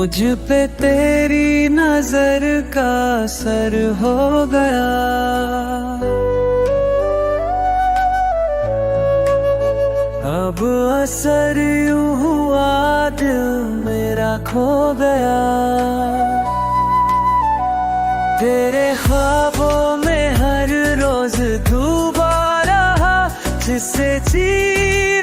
मुझ पे तेरी नजर का असर हो गया। अब असर यूं हुआ दिल मेरा खो गया। तेरे ख्वाबों में हर रोज डूबा रहा, जिससे जी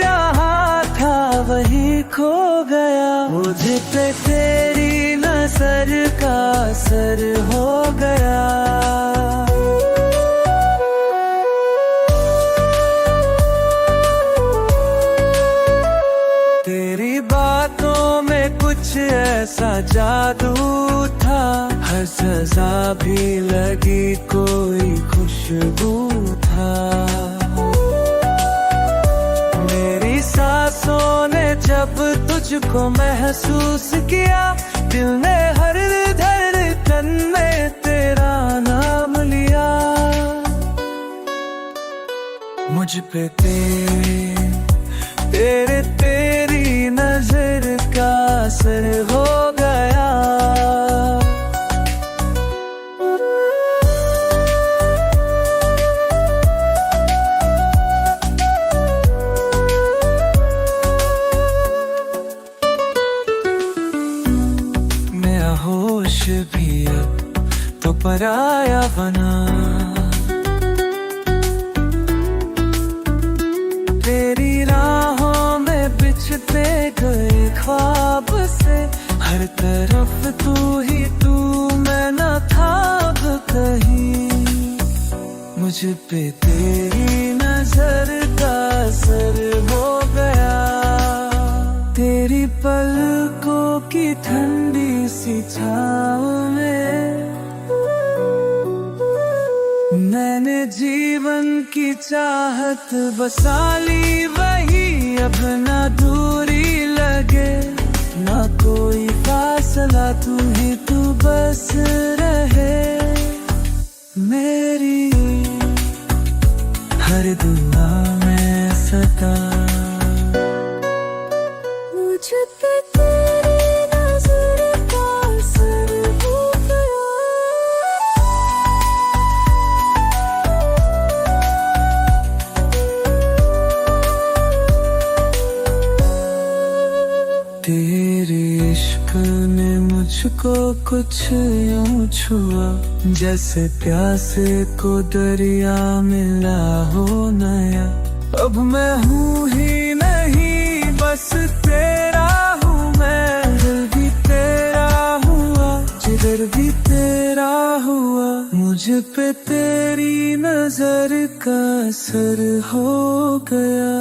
रहा था वही खो गया। मुझ पे तेरी नजर का असर हो गया। तेरी बातों में कुछ ऐसा जादू था, हर सजा भी लगी कोई खुशबू था। मेरी सांसों ने जब तुझको महसूस किया, दिल ने हर धड़कन में तेरा नाम लिया। मुझ पे तेरी नजर का असर हो गया। मेरा होश भी अब तो पराया बना। तेरी राहों में बिछते गए ख्वाब से, हर तरफ तू ही तू, मैं न था अब कहीं। मुझ पे तेरी नजर का असर हो गया। तेरी पलकों की ठंडी सी छाँव में मैंने जीवन की चाहत बसा ली। वही अब ना दूरी लगे ना कोई फासला, तू ही तू बस रहे मेरी हर दुआ में सदा। मुझ पे तेरी नजर का असर हो गया। तेरे इश्क ने मुझको कुछ यूं छुआ, जैसे प्यासे को दरिया मिला हो नया। अब मैं हूँ ही नहीं, बस तेरा हूँ मैं। दिल भी तेरा हुआ, जिधर भी तेरा हुआ। मुझ पे तेरी नजर का असर हो गया।